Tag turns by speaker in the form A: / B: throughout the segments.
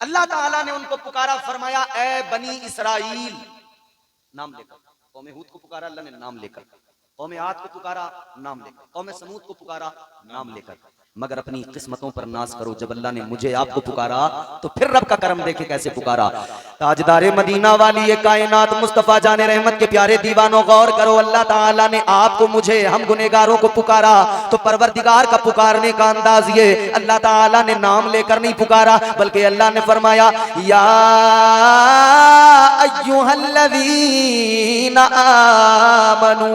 A: अल्लाह ताला ने उनको पुकारा, फरमाया ए बनी इसराइल, नाम लेकर। कौम हूद को पुकारा अल्लाह ने नाम लेकर, कौम आद को पुकारा नाम लेकर, कौम समूद को पुकारा नाम लेकर। मगर अपनी किस्मतों पर नाज करो, जब अल्लाह ने मुझे आपको पुकारा तो फिर रब का करम देखे कैसे पुकारा। ताजदारे मदीना वाली ये कायनात मुस्तफा जाने रहमत के प्यारे दीवानों, गौर करो, अल्लाह ताला ने आपको मुझे हम गुनेगारों को पुकारा तो परवरदिगार का पुकारने का अंदाज ये, अल्लाह ताला ने नाम लेकर नहीं पुकारा, बल्कि अल्लाह ने फरमाया या अय्युहल्लज़ीना आमनू।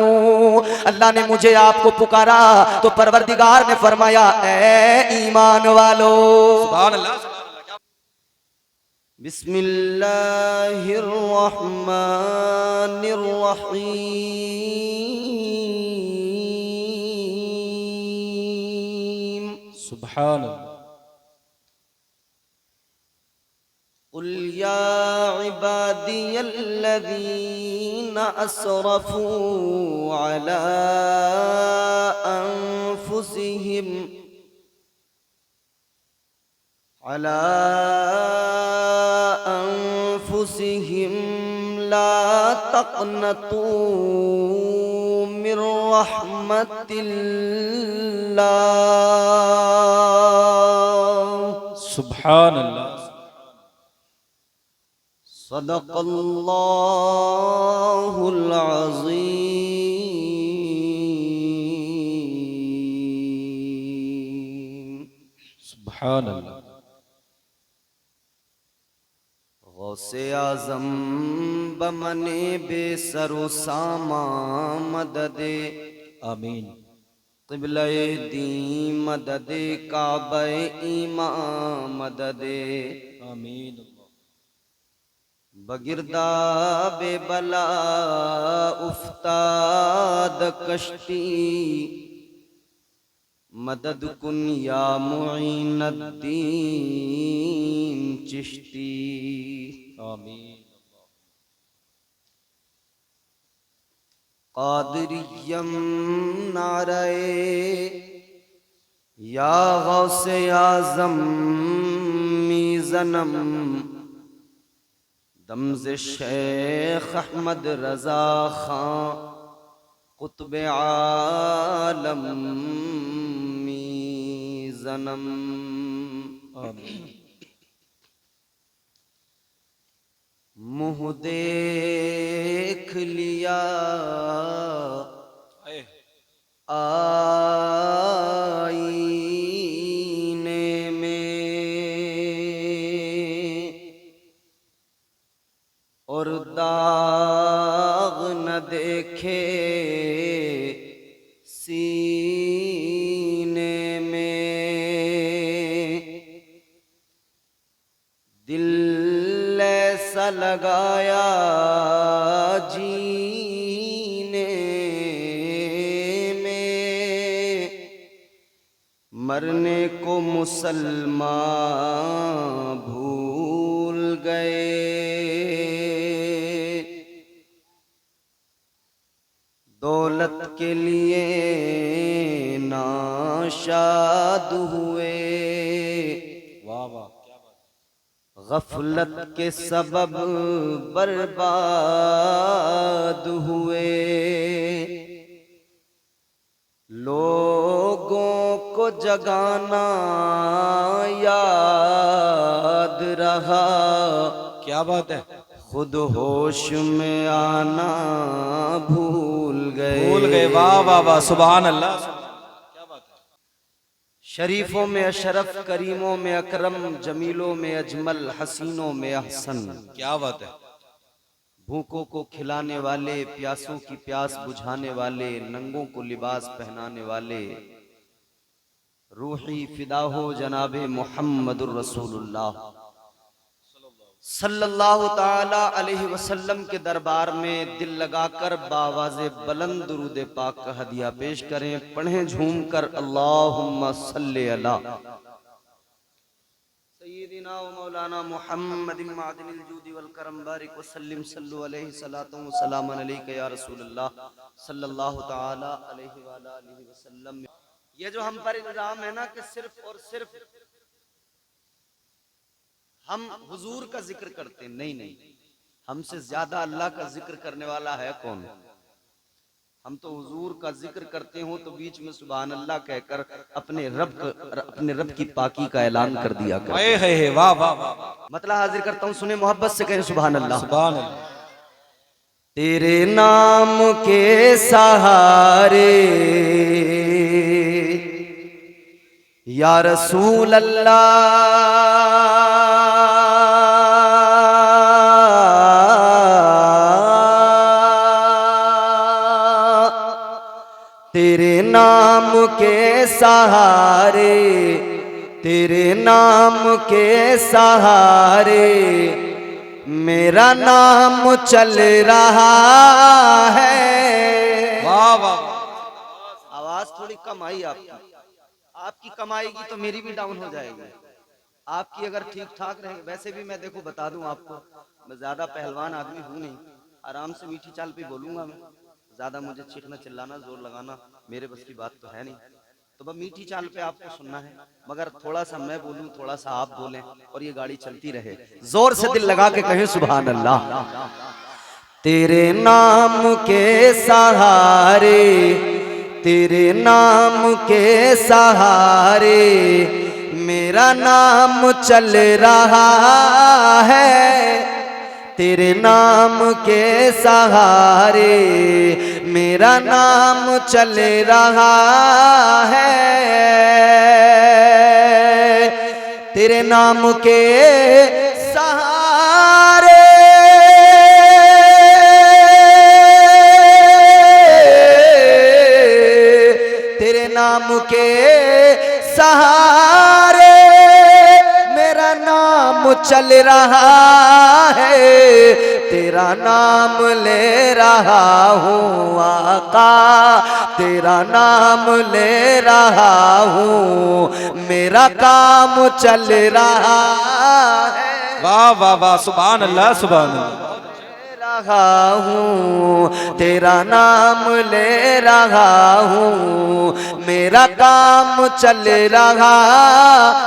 A: अल्लाह ने मुझे आपको पुकारा तो परवरदिगार ने फरमाया ए ईमान वालो। सुभान अल्लाह। बिस्मिल्लाहिर्रहमानिर्रहीम।
B: सुभान अल्लाह।
A: कुल या इबादियल्लज़ीना अस्रफू अला अनफुसिहिम ला तक़नतू मिर रहमतिल्लाह।
B: सुभान अल्लाह।
A: सदक़ल्लाहुल अज़ीम।
B: सुभान अल्लाह।
A: गौसे आज़म बमने बेसरो सामा मददे,
B: आमीन।
A: क़िबले दी मददे, काबे ईमान मददे,
B: आमीन।
A: बगिरदा बेबला उफ्ताद कश्ती, मदद कुन या मुईनुद्दीन चिश्ती।
B: आमीन।
A: क़ादिरिय्यम नारे या गौसे आज़म मीज़नम, दमज़े शेख अहमद रज़ा खां कुतुब आलम मीज़नम। मुँह देख लिया आईने में और दाग न देखे सीने में, दिल ऐसा लगाया जीने में, मरने को मुसलमान भूल गए। दौलत के लिए नाशाद हुए,
B: वाह वाह, क्या बात।
A: गफलत के सबब बर्बाद हुए। लोगों को जगाना याद रहा,
B: क्या बात है।
A: खुद होश में आना भूल
B: भूल
A: गए।
B: गए। वाह वाह वाह, सुभान अल्लाह। क्या बात है।
A: शरीफों में अशरफ, करीमों में अकरम, जमीलों में अजमल, हसीनों में अहसन।
B: क्या बात है।
A: भूखों को खिलाने वाले, प्यासों की प्यास बुझाने वाले, नंगों को लिबास पहनाने वाले, रूही फिदा हो जनाबे मुहम्मदुर रसूलुल्लाह सल्लल्लाहु ताला अलैहि वसल्लम के दरबार में दिल लगाकर बावाज़े बुलंद दुरूद पाक का हदिया पेश करें। पढ़ें झूम कर अल्लाहुम्मा सल्ली अला सय्यिदिना व मौलाना मुहम्मदिन मादिनिल जूदि वल करम बारिक वसल्लिम सल्लु अलैहि सलातु व सलामन अलैका या रसूलल्लाह सल्लल्लाहु ताला अलैहि व आलिहि वसल्लम। ये जो हम पर इल्जाम है ना कि सिर्फ और सिर्फ हम हुजूर का जिक्र करते, नहीं नहीं, हमसे ज्यादा अल्लाह का जिक्र करने वाला है कौन? हम तो हुजूर का जिक्र करते हो तो बीच में सुभान अल्लाह कहकर अपने रब की पाकी का ऐलान कर दिया कर।
B: है वाह वाह वाह।
A: मतलब हाजिर करता हूँ, सुने मोहब्बत से कहें सुभान अल्लाह।
B: सुभान अल्लाह।
A: तेरे नाम के सहारे या रसूल अल्लाह, तेरे नाम के सहारे, तेरे नाम के सहारे मेरा नाम चल रहा है।
B: वाह वाह।
A: आवाज थोड़ी कम आई आपकी, आपकी कम आएगी तो मेरी भी डाउन हो जाएगी। आपकी अगर ठीक ठाक रहे, वैसे भी मैं देखो बता दूं आपको, मैं ज्यादा पहलवान आदमी हूं नहीं, आराम से मीठी चाल पे बोलूंगा मैं, ज्यादा मुझे चीखना चिल्लाना जोर लगाना मेरे बस की बात तो है नहीं। तो बस मीठी चाल पे आपको सुनना है, मगर थोड़ा सा मैं बोलूं थोड़ा सा आप बोलें और ये गाड़ी चलती रहे। जोर से दिल लगा के कहें सुभान अल्लाह। तेरे नाम के सहारे, तेरे नाम के सहारे मेरा नाम चल रहा है। तेरे नाम के सहारे मेरा नाम चल रहा है। तेरे नाम के सहारे तेरे नाम के सहारे मेरा नाम चल रहा है। तेरा नाम ले रहा हूँ आका, तेरा नाम ले रहा हूँ, मेरा काम चल रहा है।
B: वाह वाह वाह। सुभान अल्लाह सुभान अल्लाह।
A: रहा हूँ तेरा नाम ले रहा हूँ, मेरा काम चल रहा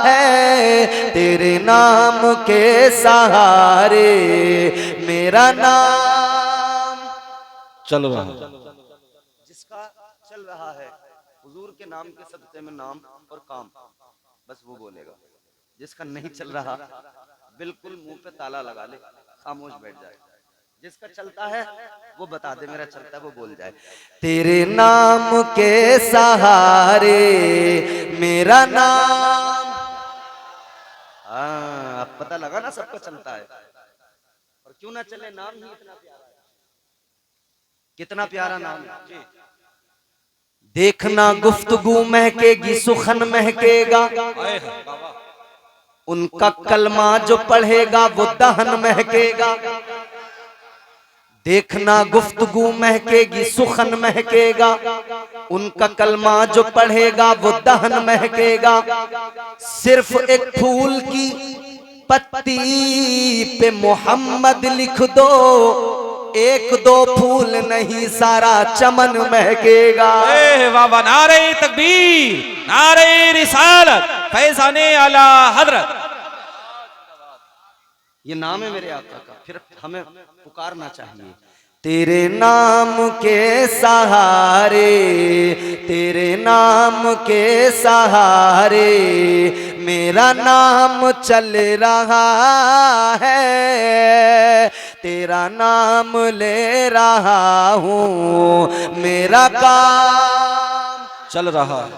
A: है। तेरे नाम के सहारे मेरा नाम
B: चल रहा है।
A: जिसका चल रहा है हुजूर के नाम के सदक़े में नाम और काम, बस वो बोलेगा। जिसका नहीं चल रहा बिल्कुल मुंह पे ताला लगा ले, खामोश बैठ जाए। जिसका चलता है वो बता दे मेरा चलता है, वो बोल जाए। तेरे नाम के सहारे मेरा नाम। हाँ, अब पता लगा ना सबका चलता है, और क्यों ना चले, नाम ही इतना प्यारा है। कितना प्यारा नाम है। देखना गुफ्तगू महकेगी, सुखन महकेगा, उनका कलमा जो पढ़ेगा वो दहन महकेगा। देखना गुफ्तगू महकेगी, सुखन महकेगा, उनका कलमा जो पढ़ेगा वो दहन महकेगा। सिर्फ एक फूल की पत्ती पे मोहम्मद लिख दो, एक दो फूल नहीं सारा चमन महकेगा।
B: वाह वाह। नारे तकबीर, नारे रिसालत, फैज़ाने आला हजरत।
A: ये नाम है मेरे आका का, फिर हमें पुकारना चाहिए। तेरे नाम के सहारे, तेरे नाम के सहारे मेरा नाम चल रहा है। तेरा नाम ले रहा हूँ, मेरा काम
B: चल रहा है।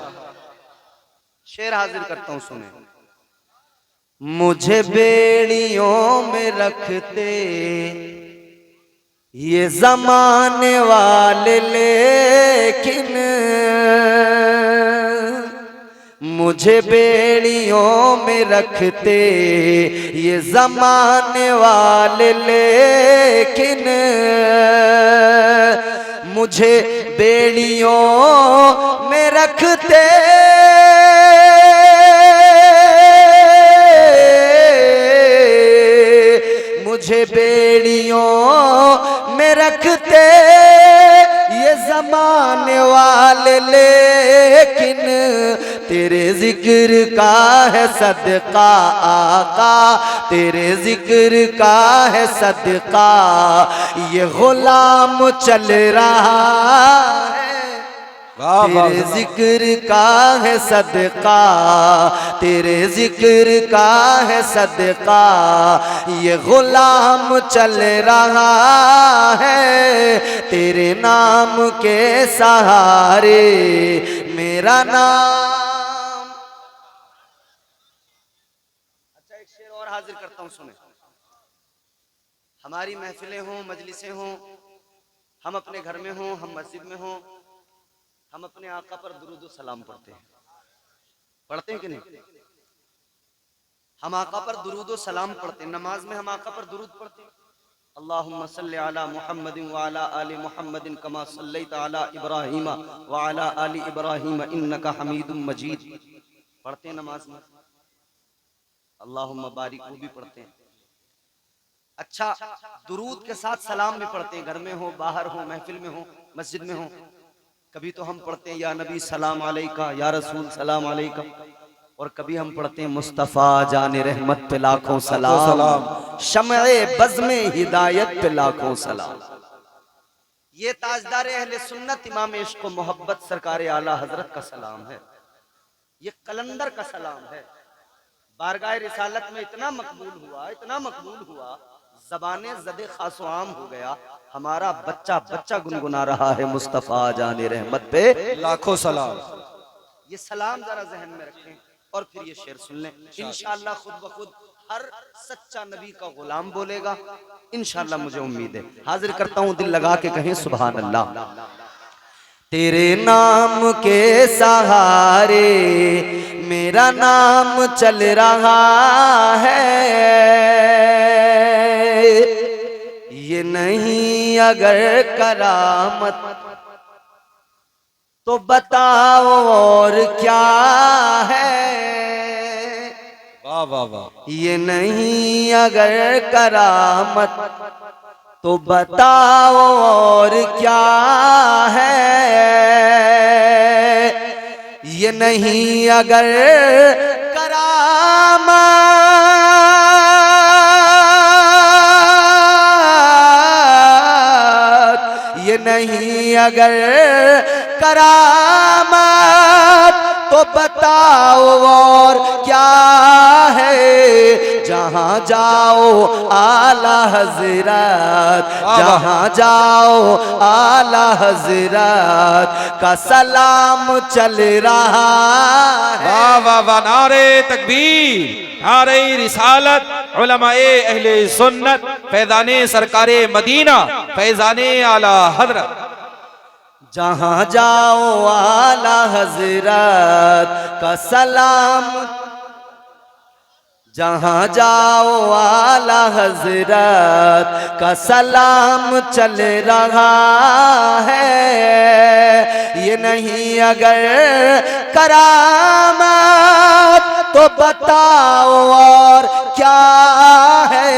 A: शेर हाजिर करता हूँ, सुने। मुझे बेड़ियों में रखते ये जमाने वाले, लेकिन मुझे बेड़ियों में रखते ये जमाने वाले, लेकिन मुझे बेड़ियों में रखते मुझे बेड़ियों में रखते ये जमाने वाले, लेकिन तेरे जिक्र का है सदका आका, तेरे जिक्र का है सदका, ये गुलाम चल रहा है। तेरे जिक्र का है सदका, तेरे जिक्र का है सदका, ये गुलाम चल रहा है। तेरे नाम के सहारे मेरा नाम। अच्छा, एक शेर और हाजिर करता हूं, सुने। हमारी महफिलें हों, मजलिसें हों, हम अपने घर में हों, हम मस्जिद में हों, हम अपने आका पर दुरूद सलाम पढ़ते हैं। पढ़ते हैं कि नहीं? हम आका पर दुरूद सलाम पढ़ते हैं। नमाज में हम आका पर दुरूद पढ़ते हैं। अल्लाहुम्मा सल्ली अला मुहम्मदिन व अला आलि मुहम्मदिन कमा सल्लैता अला इब्राहीम व अला आलि इब्राहीम इन्नका हमीदुम मजीद। पढ़ते हैं नमाज में। अल्लाहुम्मा बारिक, वो भी पढ़ते हैं। अच्छा, दुरूद के साथ सलाम भी पढ़ते हैं। घर में हो, बाहर हो, महफिल में हो, मस्जिद में हो। कभी तो हम पढ़ते हैं या नबी सलाम अलैका, या रसूल सलाम अलैका। और कभी हम पढ़ते हैं मुस्तफ़ा जाने रहमत पे लाखों सलाम, शम्ए बज़्म हिदायत पे लाखों सलाम। ये ताजदार अहले सुन्नत इमाम इश्क व मोहब्बत सरकार आला हजरत का सलाम है। ये कलंदर का सलाम है। बारगाह रिसालत में इतना मकबूल हुआ, इतना मकबूल हुआ, ज़बाने ज़दे खासो आम हो गया। हमारा बच्चा बच्चा गुनगुना रहा है मुस्तफ़ा जाने रहमत पे
B: लाखों सलाम।
A: ये सलाम जरा जहन में रखें और फिर ये शेर सुन लें। इंशाअल्लाह खुद ब खुद हर सच्चा नबी का गुलाम बोलेगा, इंशाअल्लाह, मुझे उम्मीद है। हाजिर करता हूं, दिल लगा के कहें सुभान अल्लाह। तेरे नाम के सहारे मेरा नाम चल रहा है, ये नहीं अगर करामत तो बताओ और क्या है।
B: वाह वाह वाह।
A: ये नहीं अगर करामत तो बताओ और क्या है। ये नहीं अगर करामत, ये नहीं अगर करामत तो बताओ और क्या है। जहाँ जाओ आला हजरत, जहाँ जाओ आला हजरत का सलाम चल रहा है।
B: वाह वाह वाह। नारे तकबीर, नारे रिसालत, उलमाए अहले सुन्नत, फैज़ाने सरकारे मदीना, फैज़ाने आला हजरत।
A: जहाँ जाओ आला हजरत का सलाम, जहाँ जाओ आला हजरत का सलाम चल रहा है। ये नहीं अगर करामत तो बताओ और क्या है।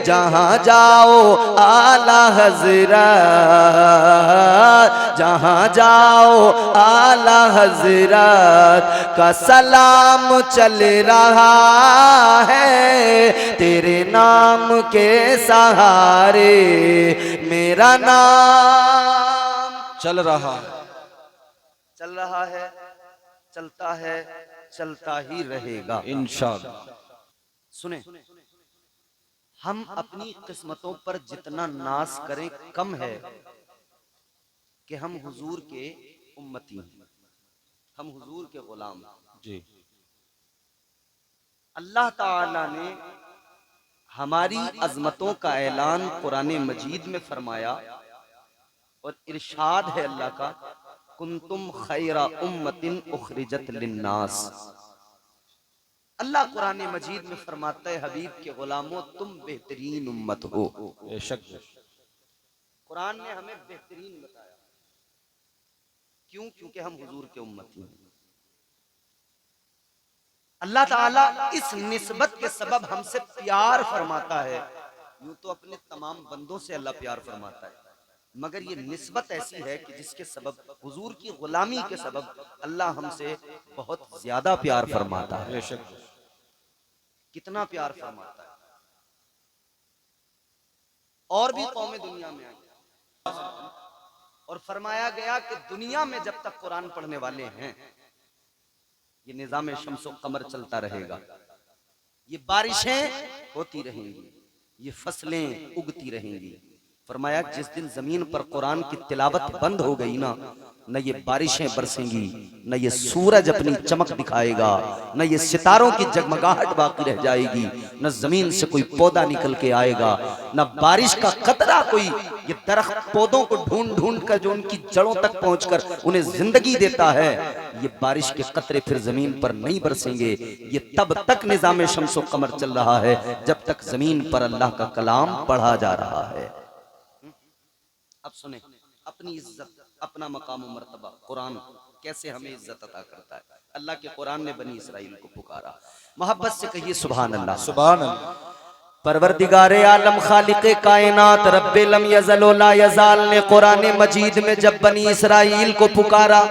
A: जहाँ जाओ आला हजरत, जहाँ जाओ आला हजरत का सलाम चल रहा है। तेरे नाम के सहारे मेरा नाम
B: चल रहा है,
A: चल रहा है, चलता है, चलता ही रहेगा
B: इंशाअल्लाह।
A: सुने, हम अपनी किस्मतों पर जितना नाज करें कम है कि हम हुजूर के उम्मती हैं, हम हुजूर के गुलाम
B: जी।
A: अल्लाह ताला ने हमारी अजमतों का ऐलान कुरान मजीद में फरमाया और इरशाद है अल्लाह का, कुंतुम खैरा उम्मतिन उखरिजत लिन्नास। अल्लाह कुरान मजीद में फरमाता है, हबीब के गुलामों तुम बेहतरीन उम्मत हो।
B: बेशक
A: कुरान ने हमें बेहतरीन बताया, क्यों? क्योंकि हम हुजूर के उम्मती हैं। अल्लाह ताला इस निस्बत के सबब हमसे प्यार फरमाता है। यूं तो अपने तमाम बंदों से अल्लाह प्यार फरमाता है, मगर ये निस्बत ऐसी है कि जिसके सबब हुजूर की गुलामी के सबब अल्लाह हमसे बहुत ज्यादा प्यार फरमाता है।
B: बेशक।
A: कितना प्यार फरमाता है। और भी कौमें दुनिया में आई और फरमाया गया कि दुनिया में जब तक कुरान पढ़ने वाले हैं ये निजाम शम्सो कमर चलता रहेगा, ये बारिशें होती रहेंगी, ये फसलें उगती रहेंगी। फरमाया जिस दिन जमीन पर कुरान की तिलावत बंद हो गई ना, न ये बारिशें बरसेंगी, न ये सूरज अपनी चमक दिखाएगा, न ये सितारों की जगमगाहट बाकी रह जाएगी, न जमीन से कोई पौधा निकल के आएगा, न बारिश का कतरा कोई ये दरख्त पौधों को ढूंढ ढूंढ कर जो उनकी जड़ों तक पहुंचकर उन्हें जिंदगी देता है, ये बारिश के कतरे फिर जमीन पर नहीं बरसेंगे। ये तब तक निजाम शम्सो कमर चल रहा है जब तक जमीन पर अल्लाह का कलाम पढ़ा जा रहा है। अब सुने अपनी इज्जत, अपना मकाम मर्तबा कुरान कैसे हमें इज्जत अता करता है। अल्लाह के कुरान ने बनी इसराइल को पुकारा। मोहब्बत से कहिए सुभान अल्लाह।
B: सुभान अल्लाह।
A: परवरदिगारे आलम खालिके कायनात रब्बे लम यज़ल व ला यज़ाल ने कुरान मजीद में जब बनी इसराइल को पुकारा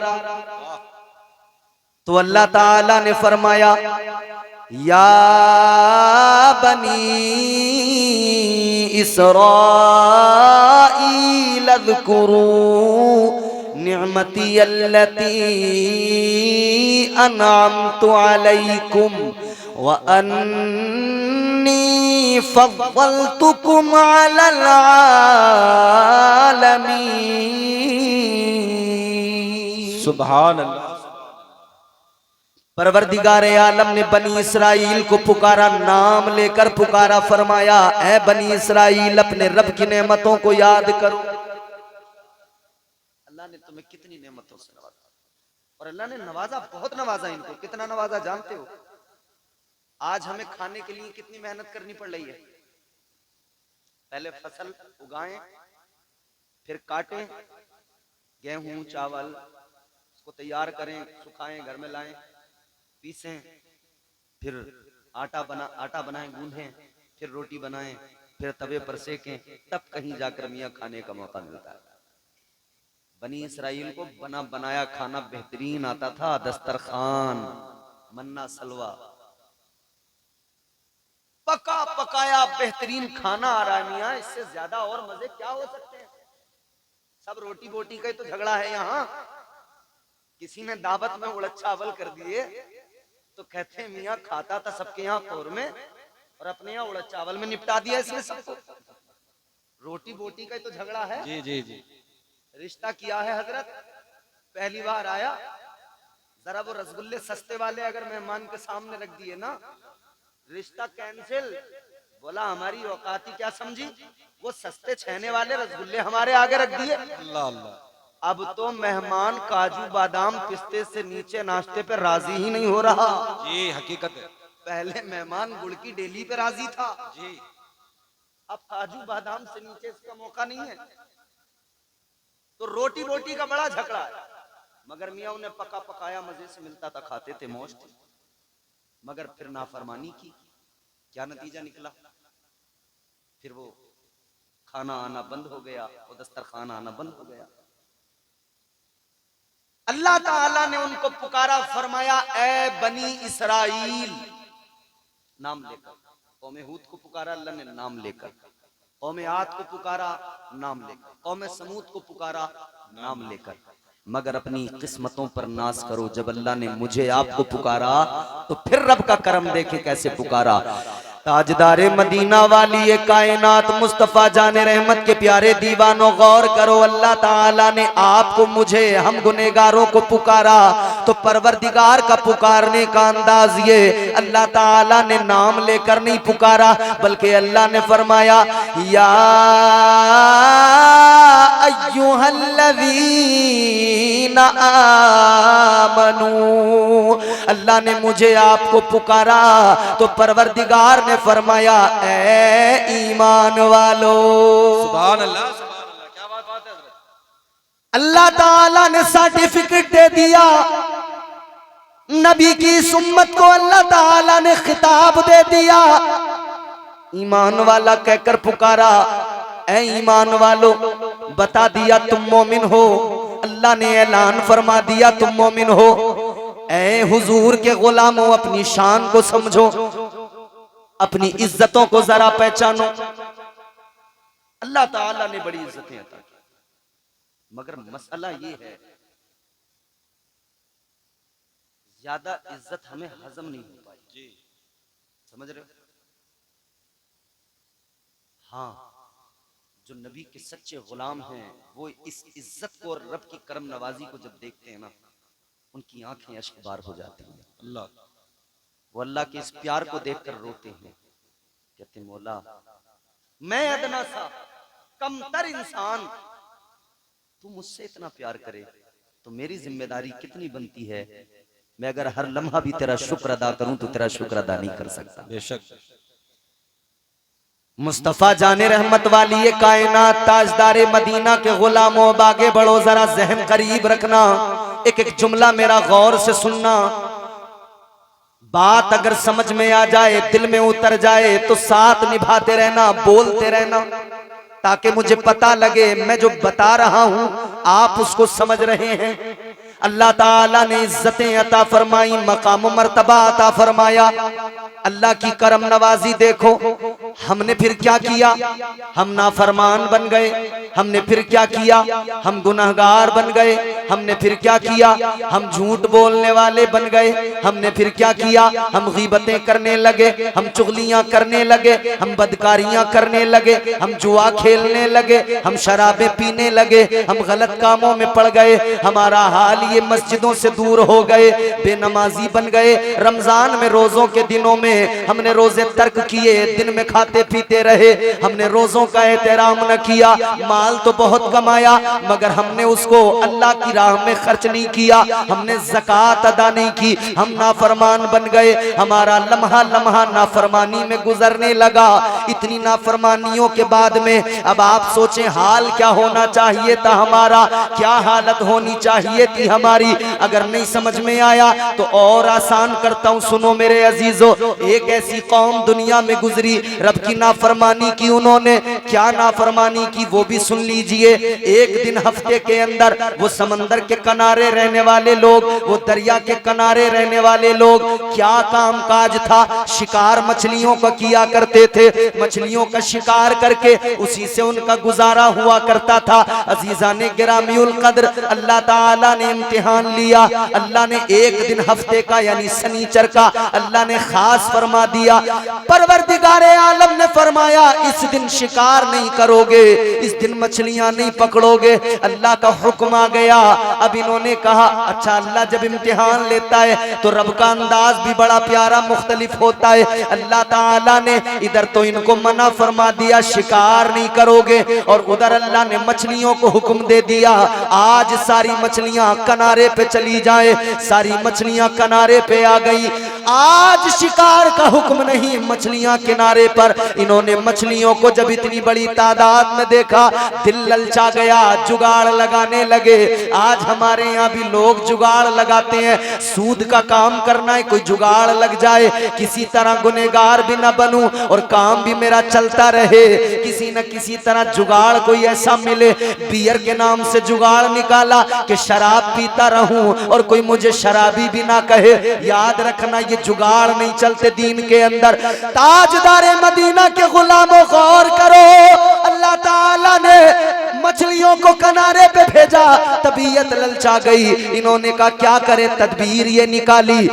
A: तो अल्लाह ताला ने फरमाया या बनी इसराइल अज़कुरू निअमती अल्लती अनअमतु अलैकुम व अन्नी फद्दलतुकुम अलल आलमीन।
B: सुभान अल्लाह।
A: परवरदिगारे आलम ने बनी इसराइल को पुकारा, नाम लेकर पुकारा। फरमाया ऐ बनी इसराइल अपने रब की नेमतों को याद करो। अल्लाह ने तुम्हें कितनी नेमतों से नवाजा, और अल्लाह ने नवाजा, बहुत नवाजा इनको। कितना नवाजा जानते हो? आज हमें खाने के लिए कितनी मेहनत करनी पड़ रही है। पहले फसल उगाएं, फिर काटें, गेहूं चावल उसको तैयार करें, सुखाएं, घर में लाएं, पीसें, फिर आटा बनाएं, गूंदें, फिर रोटी बनाएं, फिर तवे पर सेकें, तब कहीं जाकर मियाँ खाने का मौका मिलता है। बनी इसराइल को बना बनाया खाना बेहतरीन आता था। दस्तरखान, मन्ना सलवा, पका पकाया बेहतरीन खाना आ रहा है मियाँ। इससे ज्यादा और मजे क्या हो सकते हैं? सब रोटी बोटी का तो झगड़ा है यहाँ। किसी ने दावत में उड़द चावल कर दिए तो कहते हैं मियाँ खाता था सबके यहाँ कौरमे और अपने यहाँ उड़द चावल में निपटा दिया इसने सबको। रोटी बोटी का तो झगड़ा है।
B: जी जी जी।
A: रिश्ता किया है हजरत, पहली बार आया, जरा वो रसगुल्ले सस्ते वाले अगर मेहमान के सामने रख दिए ना, रिश्ता कैंसिल। बोला हमारी औकाती क्या समझी, वो सस्ते छेने वाले रसगुल्ले हमारे आगे रख दिए।
B: अल्लाह अल्लाह।
A: अब तो मेहमान काजू बादाम पिस्ते से नीचे नाश्ते पे राजी ही नहीं हो रहा।
B: जी हकीकत है।
A: पहले मेहमान गुड़ की डेली पे राजी था,
B: जी
A: अब काजू बादाम से नीचे इसका मौका नहीं है। तो रोटी बोटी का बड़ा झगड़ा है। मगर मियाँ उन्हें पका पकाया मजे से मिलता था, खाते थे, मौज थी। मगर फिर नाफरमानी की, क्या नतीजा निकला? फिर वो खाना आना बंद हो गया, वो दस्तरखाना आना बंद हो गया। अल्लाह ताला ने उनको पुकारा, फरमाया ऐ बनी इसराइल, नाम लेकर। कौम हूद को पुकारा अल्लाह ने नाम लेकर, कौम आद को पुकारा नाम लेकर, कौम समूद को पुकारा नाम लेकर। मगर अपनी किस्मतों पर नाज करो। जब अल्लाह ने मुझे आपको पुकारा तो फिर रब का करम देखे कैसे पुकारा। ताजदारे मदीना वाली ये कायनात मुस्तफा जाने रहमत के प्यारे दीवानों, गौर करो। अल्लाह ताला ने आपको, मुझे, हम गुनेगारों को पुकारा तो परवरदिगार का पुकारने का अंदाज ये, अल्लाह ताला ने नाम लेकर नहीं पुकारा, बल्कि अल्लाह ने फरमाया या अय्युहल्लज़ीना आमनू। अल्लाह ने मुझे आपको पुकारा तो परवरदिगार ने फरमाया ऐ ईमान वालो।
B: सुभान अल्लाह, सुभान अल्लाह, क्या बात है।
A: अल्लाह ताला ने सर्टिफिकेट दे दिया। नबी की सुन्नत को अल्लाह ताला ने खिताब दे दिया। ईमान वाला कहकर पुकारा, ऐ ईमान वालो बता दिया तुम मोमिन हो, अल्लाह ने ऐलान फरमा दिया तुम मोमिन हो। ऐ हुजूर के गुलामों, अपनी शान को समझो, अपनी इज्जतों को जरा पहचानो। अल्लाह ताला ने बड़ी इज्जतें अता की, मगर मसला ये है ज्यादा इज्जत हमें हजम नहीं हो पाई जी, समझ रहे हो? हाँ, जो नबी के सच्चे गुलाम हैं वो इस इज्जत को और रब की करम नवाजी को जब देखते हैं ना, उनकी आंखें अश्कबार हो जाती हैं। अल्लाह, वो अल्लाह के इस प्यार को देखकर रोते हैं, कहते मौला मैं अदना सा कमतर इंसान, तू मुझसे इतना प्यार करे तो मेरी जिम्मेदारी कितनी बनती है। मैं अगर हर लम्हा भी तेरा शुक्र अदा करूं तो तेरा शुक्र अदा नहीं कर सकता। बेशक मुस्तफा जाने रहमत वाली ये कायनात, ताजदारे मदीना के गुलामों, अब आगे बढ़ो, जरा जहन करीब रखना, एक एक जुमला मेरा गौर से सुनना। बात अगर समझ में आ जाए, दिल में उतर जाए तो साथ निभाते रहना, बोलते रहना, ताकि मुझे पता लगे मैं जो बता रहा हूं आप उसको समझ रहे हैं। अल्लाह ताला ने इज्जतें अता फरमाई, मकाम मर्तबा अता फरमाया। अल्लाह की करम नवाजी देखो, हमने फिर क्या किया? हम नाफरमान बन गए। हमने फिर क्या किया? हम गुनहगार बन गए। हमने फिर क्या किया? हम झूठ बोलने वाले बन गए। हमने फिर क्या किया? हम गीबतें करने लगे, हम चुगलियां करने लगे, हम बदकारियां करने लगे, हम जुआ खेलने लगे, हम शराबें पीने लगे, हम गलत कामों में पड़ गए। हमारा हाल ये मस्जिदों से दूर हो गए, बेनमाजी बन गए। रमजान में रोजों के दिनों में हमने रोजे तर्क किए, दिन में खाते पीते रहे, हमने रोजों का एहतराम न किया। माल तो बहुत कमाया मगर हमने उसको अल्लाह की राह में खर्च नहीं किया, हमने ज़कात अदा नहीं की, हम नाफरमान बन गए। हमारा लम्हा लम्हा नाफरमानी में गुजरने लगा। इतनी नाफरमानियों के बाद में अब आप सोचें हाल क्या होना चाहिए था हमारा, क्या हालत होनी चाहिए थी हमारी। अगर नहीं समझ में आया तो और आसान करता हूं, सुनो मेरे अजीजों। एक ऐसी कौम दुनिया में गुजरी, रब की नाफरमानी की उन्होंने, क्या नाफरमानी की वो भी सुन लीजिए। एक दिन हफ्ते के अंदर वो समंदर के किनारे रहने वाले लोग, वो दरिया के किनारे रहने वाले लोग, क्या काम काज था? शिकार मछलियों का किया करते थे। मछलियों का शिकार करके उसी से उनका गुजारा हुआ करता था। अजीजा ने गिरामीउल कद्र, अल्लाह ताला ने इम्तिहान लिया। अल्लाह ने एक दिन हफ्ते का यानी शनिचर का अल्लाह ने खास फरमा दिया। परवरदिगारे आलम ने फरमाया इस दिन शिकार नहीं करोगे, इस दिन मछलियां नहीं पकड़ोगे। अल्लाह का हुक्म आ गया। अब इन्होंने कहा अच्छा, अल्लाह जब इम्तिहान लेता है तो रब का अंदाज भी बड़ा प्यारा मुख्तलिफ होता है। अल्लाह ताला ने इधर तो इनको मना फरमा दिया शिकार नहीं करोगे, और उधर अल्लाह ने मछलियों को हुक्म दे दिया आज सारी मछलियां किनारे पे चली जाए। सारी मछलियां किनारे पे आ गई। आज शिकार का हुक्म नहीं, मछलियां किनारे पर। इन्होंने मछलियों को जब इतनी बड़ी तादाद में देखा, दिल ललचा गया, जुगाड़ लगाने लगे। आज हमारे यहाँ भी लोग जुगाड़ लगाते हैं, सूद का काम करना है, कोई जुगाड़ लग जाए, किसी तरह गुनहगार भी ना बनूं और काम भी मेरा चलता रहे। किसी न किसी तरह जुगाड़ कोई ऐसा मिले। बियर के नाम से जुगाड़ निकाला कि शराब पीता रहूं और कोई मुझे शराबी भी ना कहे। याद रखना ये जुगाड़ नहीं चलते दीन के अंदर। ताजदारे मदीना के गुलामों गौर करो, अल्लाह ताला ने मछलियों को किनारे पे भेजा, तबीयत ललचा गई। इन्होंने कहा क्या करे, तदबीर ये निकाली।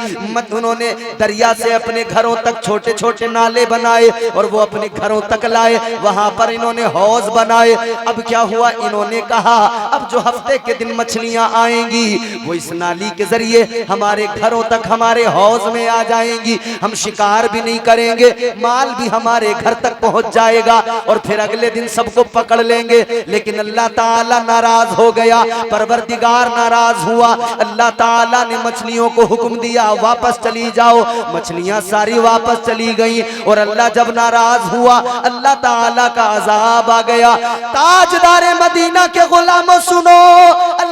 A: उन्होंने दरिया से अपने घरों तक छोटे छोटे नाले बनाए और वो अपने घरों तक लाए। वहां पर इन्होंने हौज बनाए। अब क्या हुआ, इन्होंने कहा अब जो हफ्ते के दिन मछलियां आएंगी वो इस नाली के जरिए हमारे घरों तक, हमारे हौज में आ जाएंगी। हम शिकार भी नहीं करेंगे, माल भी हमारे घर तक पहुंच जाएगा और फिर अगले दिन सबको पकड़ लेंगे। लेकिन अल्लाह ताला नाराज हो गया, परवरदिगार नाराज हुआ। अल्लाह ताला ने मछलियों को हुक्म दिया वापस चली जाओ। मछलियां सारी वापस चली गई और अल्लाह जब नाराज हुआ, अल्लाह ताला का अजाब आ गया। ताजदारे मदीना के गुलामों सुनो,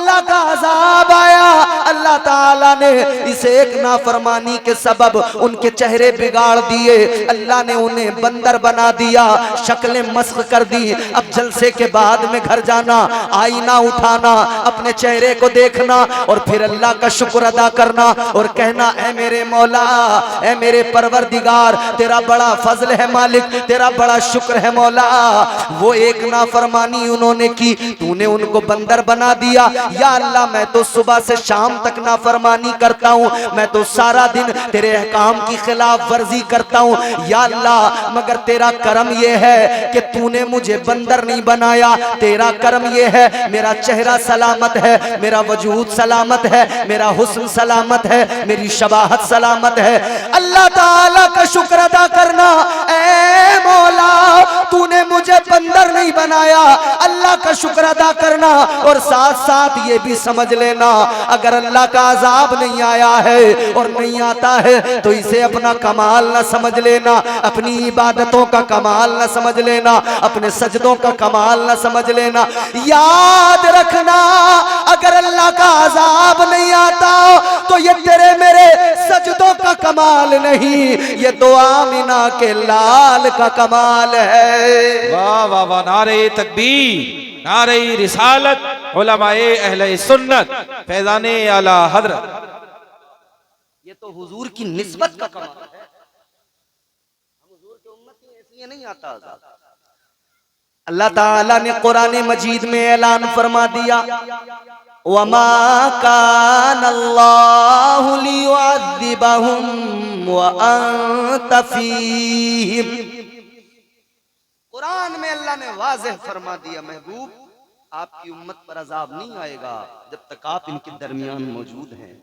A: अल्लाह का अजाब आया, अल्लाह ताला ने इस एक नाफरमानी के सबब उनके चेहरे बिगाड़ दिए, अल्लाह ने उन्हें बंदर बना दिया, शक्लें मस्ख कर दी। अब जलसे के बाद में घर जाना, आईना उठाना, अपने चेहरे को देखना और फिर अल्लाह का शुक्र अदा करना और कहना, ऐ मेरे मौला, ऐ मेरे परवरदिगार, तेरा बड़ा फजल है मालिक, तेरा बड़ा शुक्र है मौला। वो एक नाफरमानी उन्होंने की, तूने उनको बंदर बना दिया। या अल्लाह, मैं तो सुबह से शाम तक नाफरमानी करता हूँ, मैं तो सारा दिन तेरे अहकाम की खिलाफ वर्जी करता हूँ। या अल्लाह, मगर तेरा करम ये है कि तूने मुझे बंदर नहीं बनाया, तेरा करम ये है मेरा चेहरा सलामत है, मेरा वजूद सलामत है, मेरा हुस्न सलामत है, मेरी शबाहत सलामत है। अल्लाह ताला का शुक्र अदा करना, ऐ मौला तूने मुझे बंदर नहीं बनाया, अल्लाह का शुक्र अदा करना। और साथ साथ ये भी समझ लेना, अगर अल्लाह का अजाब नहीं आया है और नहीं आता है तो इसे अपना कमाल ना समझ लेना, अपनी इबादतों का कमाल ना समझ लेना, अपने सजदों का कमाल ना समझ लेना। याद रखना, अगर अल्लाह का अजाब नहीं आता तो ये तेरे मेरे सजदों का कमाल नहीं, ये दुआ मिना के लाल का कमाल है।
B: वाह वाह वाह, नारे तकबीर, नारे रिसालत, उलमाए अहले सुन्नत, फैजाने आला हजरत।
A: ये तो हुजूर की निस्बत का कमाल है। हम हुजूर की उम्मत ही ऐसी नहीं आता अजाब। अल्लाह ताला ने कुरान मजीद में ऐलान फरमा दिया, वमा कान अल्लाहु लियुअज़्ज़िबहुम व अंत फीहिम। कुरान में अल्लाह ने वाज़ेह फरमा दिया, महबूब आपकी उम्मत पर अजाब नहीं आएगा जब तक आप इनके दरमियान मौजूद हैं।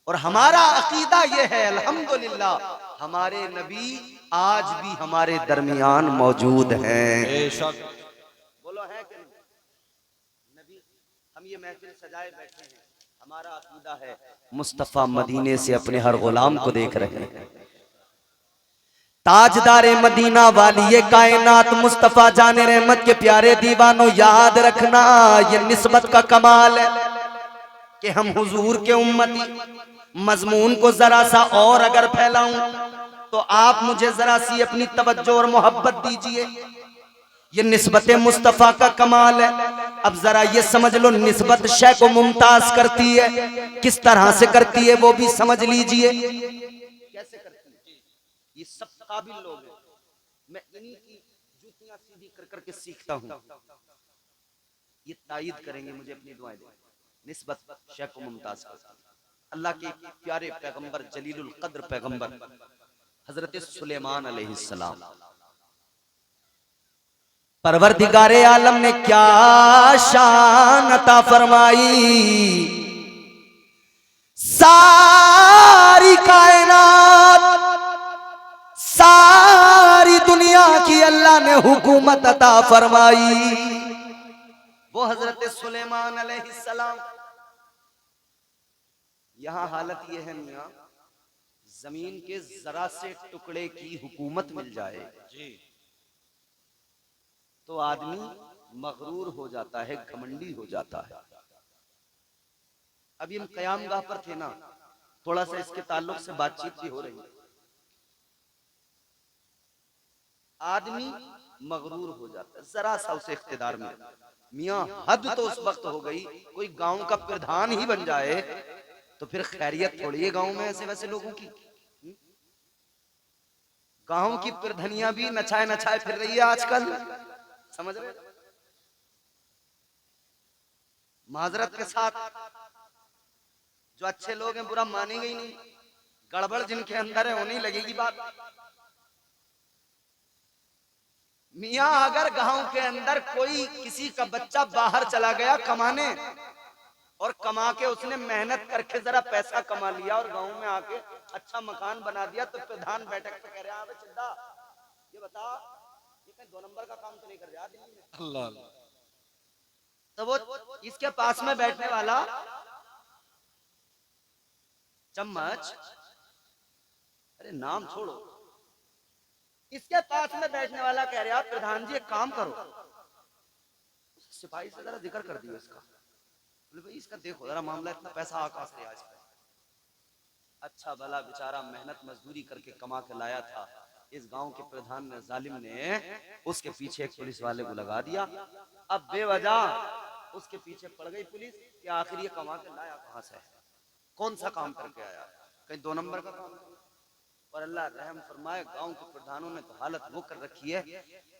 A: और हमारा अकीदा यह है, अल्हम्दुलिल्लाह, हमारे नबी आज भी हमारे दरमियान मौजूद हैं। बोलो है कि नहीं? नबी, हम ये महफिल सजाए बैठे हैं, हमारा अकीदा है मुस्तफा मदीने से अपने हर गुलाम को देख रहे हैं। ताजदारे मदीना वाली कायनात मुस्तफा जाने रहमत के प्यारे दीवानों, याद रखना ये निस्बत का कमाल है कि हम हुजूर के उम्मती। मजमून को जरा सा और अगर फैलाऊं तो आप मुझे जरा सी अपनी तवज्जो और मोहब्बत दीजिए। ये निस्बत मुस्तफा का कमाल है। अब जरा ये समझ लो, निस्बत शय को मुमताज करती है, किस तरह से करती है वो भी समझ लीजिए। कैसे करती है? ये सब काबिल लोग हैं, मैं इन्हीं की जूतियां सीधी कर करके सीखता हूं। ये तायद करेंगे, मुझे अपनी दुआएं दें। निस्बत शय को मुमताज करती है। अल्लाह के प्यारे पैगंबर, जलीलुल कद्र पैगंबर हजरत सुलेमान अलैहिस्सलाम, परवरदिगारे आलम ने क्या शान अता फरमाई। सारी कायनात, सारी दुनिया की अल्लाह ने हुकूमत अता फरमाई। वो हजरत सुलेमान अलैहिस्सलाम। यहां हालत यह है मियां, जमीन के जरा से टुकड़े की हुकूमत मिल जाए तो आदमी मगरूर हो जाता है, घमंडी हो जाता है। अभी हम कयामगाह पर थे ना, थोड़ा सा इसके ताल्लुक से बातचीत भी हो रही है। आदमी मगरूर हो जाता है, जरा सा उसे इख्तिदार में। मियां हद तो उस वक्त हो गई, कोई गांव का प्रधान ही बन जाए तो फिर खैरियत थोड़ी है गांव में ऐसे वैसे लोगों की। गांव की प्रधनियां भी नचाए नचाए फिर रही है आजकल, समझ रहे? माजरत के साथ, जो अच्छे लोग हैं बुरा मानेंगे ही नहीं, गड़बड़ जिनके अंदर है होने लगेगी बात। मियां अगर गांव के अंदर कोई किसी का बच्चा बाहर चला गया कमाने, और कमा के उसने मेहनत करके जरा पैसा कमा लिया और गांव में आके अच्छा मकान बना दिया, तो प्रधान बैठक पे कह रहे हैं, चिद्दा ये बता, ये कहीं 2 नंबर का काम तो नहीं कर रहा दिल्ली में? अल्लाह। तो वो इसके पास में बैठने वाला चम्मच, अरे नाम छोड़ो, इसके पास में बैठने वाला कह रहा, प्रधान जी एक काम करो, सिपाही से जरा जिक्र कर दियो इसका, बोले भाई इसका देखो जरा मामला, इतना पैसा आकाश से आज का। अच्छा भला बेचारा मेहनत मजदूरी करके कमा के लाया था, इस गांव के प्रधान ने, जालिम ने उसके पीछे एक पुलिस वाले को लगा दिया। अब बेवजह उसके पीछे पड़ गई पुलिस कि आखिर ये कमा के लाया कहां से, कौन सा काम करके आया, कहीं 2 नंबर का काम। और अल्लाह रहम फरमाए, गांव के प्रधानों ने तो हालत वो कर रखी है,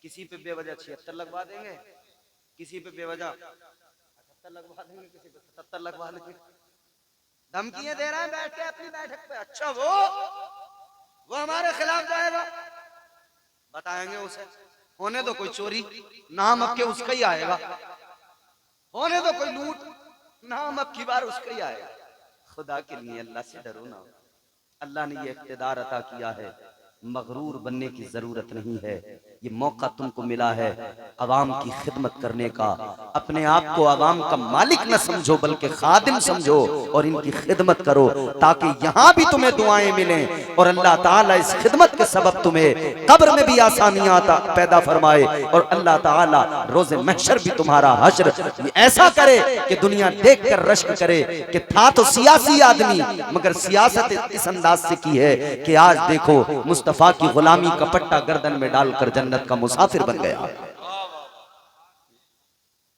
A: किसी पे बेवजह 76 लगवा देंगे, किसी पे बेवजह 78 लगवा देंगे, किसी पे 77 लगवा देंगे, धमकियां दे रहे हैं बैठ के अपनी बैठक पे। अच्छा वो हमारे खिलाफ जाएगा, बताएंगे उसे, होने दो कोई चोरी, नाम अब के उसका ही आएगा, होने दो कोई लूट, नाम अब की बार उसका ही आएगा। खुदा के लिए अल्लाह से डरो ना, अल्लाह ने ये इख्तिदार अता किया है, मगरूर बनने की जरूरत नहीं है। ये मौका तुमको मिला है अवाम की खिदमत करने का। अपने आप को अवाम का मालिक न समझो बल्कि खादिम समझो और इनकी खिदमत करो, ताकि यहाँ भी तुम्हें दुआएं मिलें और अल्लाह ताला इस खिदमत के सबब तुम्हें कब्र में भी आसानियां पैदा फरमाए और अल्लाह ताला रोज़े महशर भी तुम्हारा हश्र ऐसा करे कि दुनिया देख कर रश्क करे कि था तो सियासी आदमी, मगर सियासत इस अंदाज से की है कि आज देखो मुस्तफा की गुलामी का पट्टा गर्दन में डालकर जन्नत का मुसाफिर बन गया।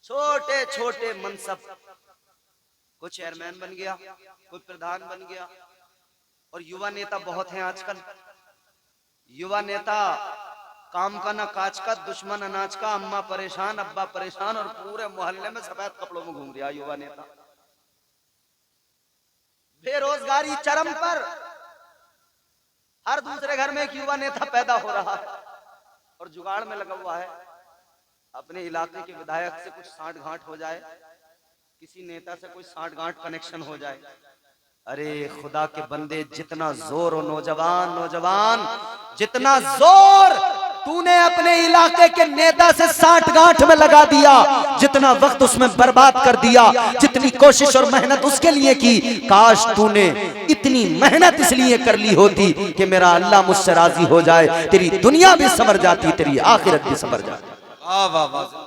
A: छोटे छोटे मनसब, कोई चेयरमैन बन गया, कोई प्रधान बन गया। और युवा नेता बहुत हैं आजकल, युवा नेता काम का ना काज का, दुश्मन अनाज का, अम्मा परेशान अब्बा परेशान और पूरे मोहल्ले में सफेद कपड़ों में घूम रहा युवा नेता। बेरोजगारी चरम पर, हर दूसरे घर में एक युवा नेता पैदा हो रहा है और जुगाड़ में लगा हुआ है। अपने इलाके के विधायक से कुछ साठ गांठ हो जाए, किसी नेता से कोई साठ गांठ कनेक्शन हो जाए। अरे खुदा के बंदे, जितना जोर हो नौजवान जितना जोर तूने अपने इलाके के नेता से साठ गांठ में लगा दिया, जितना वक्त उसमें बर्बाद कर दिया, जितनी कोशिश और मेहनत उसके लिए की, काश तूने इतनी मेहनत इसलिए कर ली होती कि मेरा अल्लाह मुझसे राजी हो जाए, तेरी दुनिया भी संवर जाती, तेरी आखिरत भी संवर जाती। वाह वाह वाह।